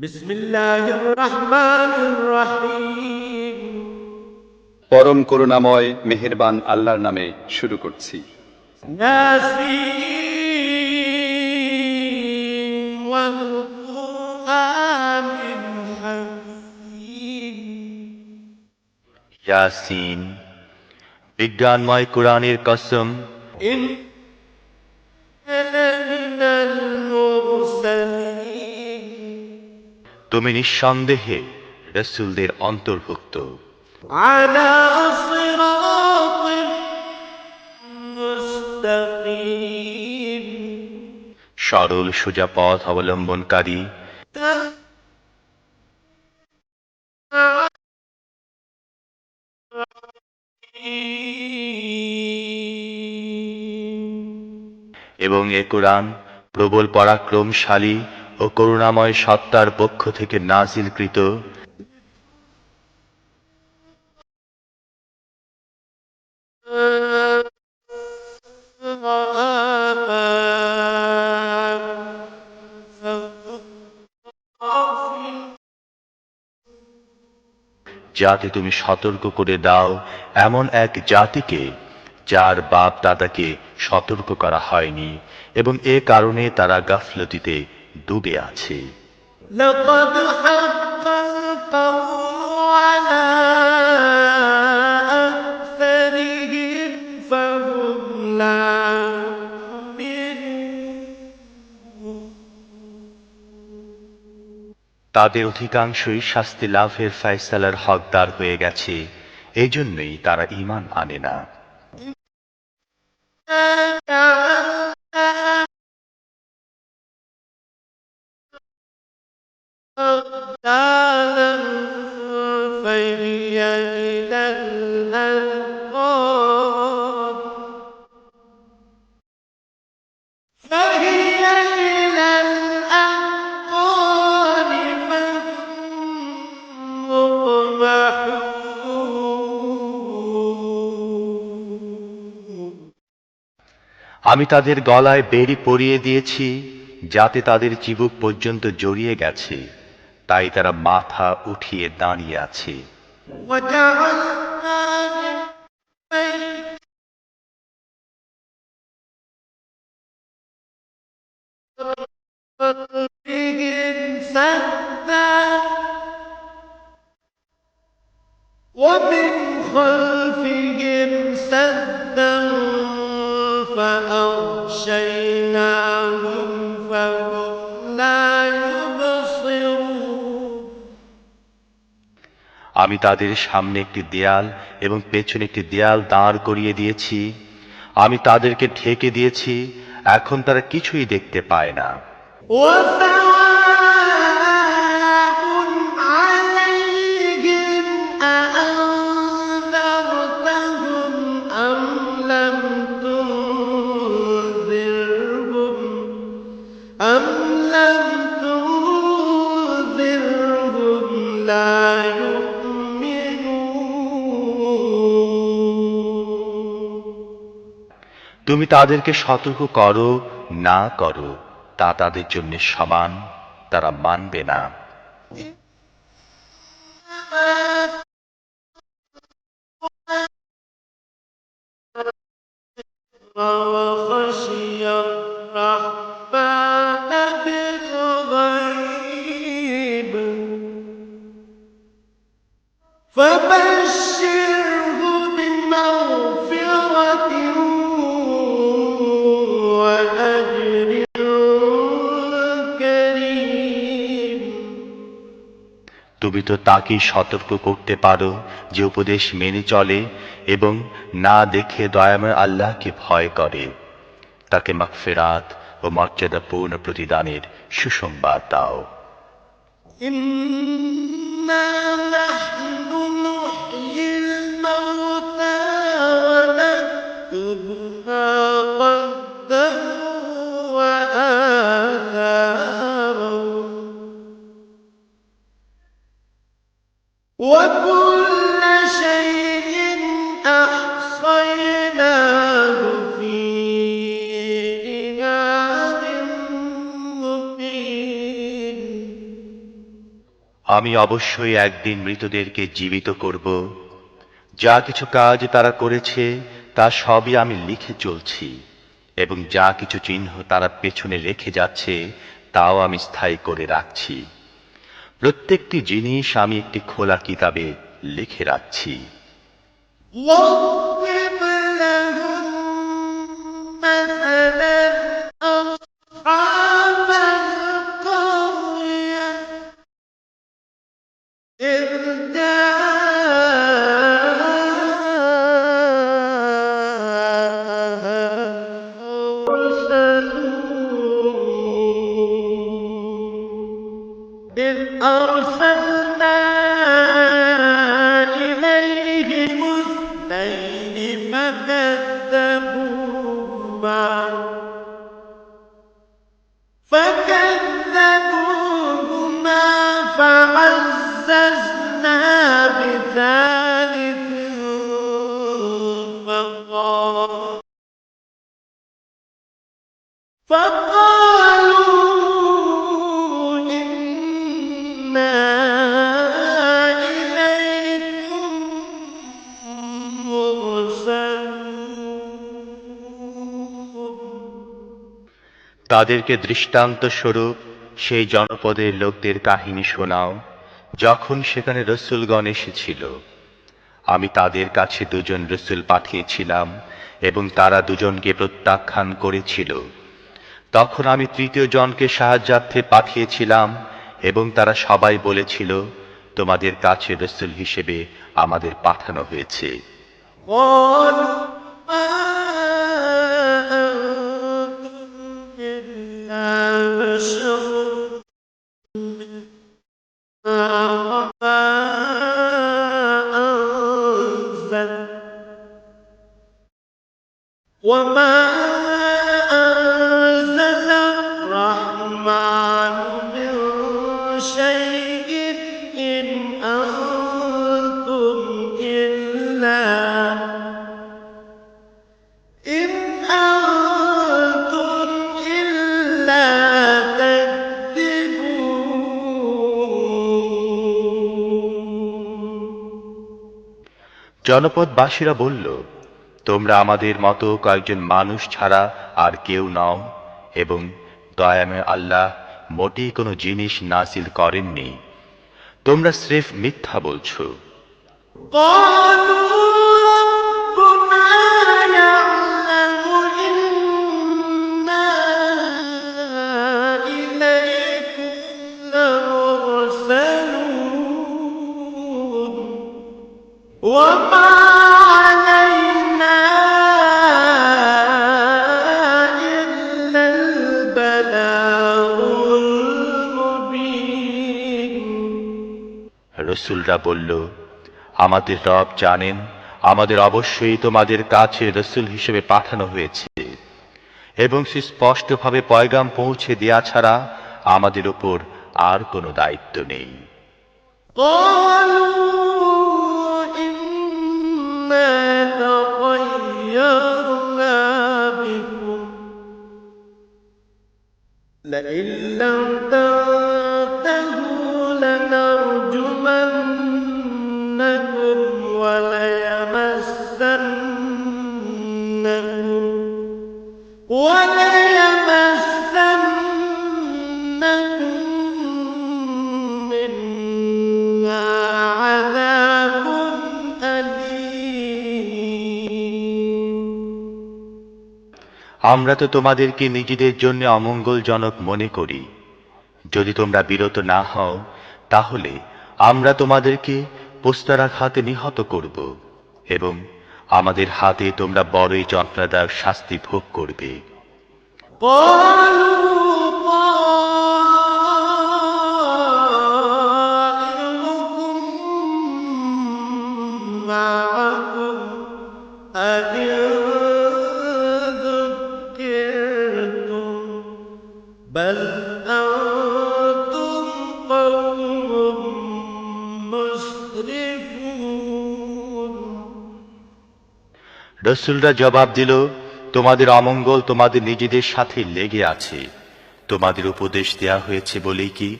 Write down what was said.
বিসমিল্লাহির রহমানির রহিম। পরম করুণাময় মেহেরবান আল্লাহর নামে শুরু করছি। ইয়াসিন ওয়াল কুরআনিল হাকীম। ইয়াসিন, বিজ্ঞানময় কোরআনের কসম। ইন্না মিনাল মুরসালিন। তুমি নিঃসন্দেহে রাসূলদের অন্তর্ভুক্ত। আলা সিরাতিন মুস্তাকিম। সরল সোজা পথ অবলম্বনকারী। এবং এ কোরআন প্রবল পরাক্রমশালী ও করুণাময় সত্তার পক্ষ থেকে নাজিলকৃত। যাতে তুমি সতর্ক করে দাও এমন এক জাতিকে যার বাপ দাদাকে সতর্ক করা হয়নি এবং এ কারণে তারা গাফলতিতে ডুবে আছে। لقد حق القول على أكثرهم فهم لا يؤمنون। তাদের অধিকাংশই শাস্তি লাভের ফয়সালার হকদার হয়ে গেছে, এই জন্যই তারা ঈমান আনে না। أغلالا فهي إلى الأذقان فهي إلى الأذقان فهم مقمحون। আমি তাদের গলায় বেড়ি পরিয়ে দিয়েছি যাতে তাদের চিবুক পর্যন্ত জড়িয়ে গেছে, তাই তারা মাথা উঠিয়ে দাঁড়িয়ে আছে। وجعلنا من بين سدا ومن خلفهم سدا فأغشيناهم فهم لا يبصرون। আমি তাদের সামনে একটি দেয়াল এবং পেছনে একটি দেয়াল দাঁড় করিয়ে দিয়েছি। আমি তাদেরকে ঢেকে দিয়েছি, এখন তারা কিছুই দেখতে পায় না। وسواء عليهم أأنذرتهم أم لم تنذرهم لا يؤمنون। তুমি তাদেরকে সতর্ক করো না করো তা তাদের জন্য সমান, তারা মানবে না। وخشي الرحمن بالغيب فبشره بمغفرة وأجر كريم। তুমি তো তাকেই সতর্ক করতে পারো যে উপদেশ মেনে চলে এবং না দেখে দয়াময় আল্লাহকে ভয় করে। তাকে মাগফিরাত ও মর্যাদাপূর্ণ প্রতিদানের সুসংবাদ দাও। إنا نحن نحيي الموتى ونكتب ما قدموا وآثارهم وكل شيء أحصيناه في إمام مبين। আমি অবশ্যই একদিন মৃতদেরকে জীবিত করব। যা কিছু কাজ তারা করেছে তা সবই আমি লিখে চলছি, এবং যা কিছু চিহ্ন তারা পেছনে রেখে যাচ্ছে তাও আমি স্থায়ী করে রাখছি। প্রত্যেকটি জিনিস আমি একটি খোলা কিতাবে লিখে রাখছি। واضرب لهم مثلا أصحاب القرية إذ جاءها المرسلون إذ أرسلنا إليهم اثنين فكذبوهما فعززنا بثالث فقالوا إنا إليكم مرسلون তাদেরকে দৃষ্টান্ত স্বরূপ সেই জনপদের লোকদের কাহিনী শোনাও, যখন সেখানে রসূলগণ এসেছিল। আমি তাদের কাছে দুজন রসূল পাঠিয়েছিলাম এবং তারা দুজনকে প্রত্যাখ্যান করেছিল। তখন আমি তৃতীয় জনকে সাহায্যার্থে পাঠিয়েছিলাম এবং তারা সবাই বলেছিল, তোমাদের কাছে রসূল হিসেবে আমাদের পাঠানো হয়েছে। قالوا ما أنتم إلا بشر مثلنا وما أنزل الرحمن من شيء إن أنتم إلا تكذبون জনপদবাসীরা বলল, তোমরা আমাদের মতো কয়েকজন মানুষ ছাড়া আর কেউ নও, এবং দয়াময় আল্লাহ মোটেই কোনো জিনিস নাজিল করেননি। তোমরা স্রেফ মিথ্যা বলছো। قالوا ربنا يعلم إنا إليكم لمرسلون وما علينا إلا البلاغ المبين রসূলরা বলল, আমাদের রব জানেন আমাদের অবশ্যই তোমাদের কাছে রসূল হিসেবে পাঠানো হয়েছে, এবং সুস্পষ্টভাবে পয়গাম পৌঁছে দেয়া ছাড়া আমাদের উপর আর কোনো দায়িত্ব নেই। قالوا إنا تطيرنا بكم لئن لم تنتهوا لنرجمنكم وليمسنكم منا عذاب أليم আমরা তো তোমাদেরকে নিজেদের জন্য অমঙ্গলজনক মনে করি। যদি তোমরা বিরত না হও তাহলে আমরা তোমাদেরকে পোস্তারাঘাতে নিহত করব, এবং আমাদের হাতে তোমরা বড়ই যন্ত্রণাদায়ক শাস্তি ভোগ করবে। قالوا طائركم معكم أئن ذكرتم بل أنتم قوم مسرفون রসূলরা জবাব দিল, তোমাদের অমঙ্গল তোমাদের নিজেদের সাথে লেগে আছে। তোমাদের উপদেশ দেয়া হয়েছে বলেই কি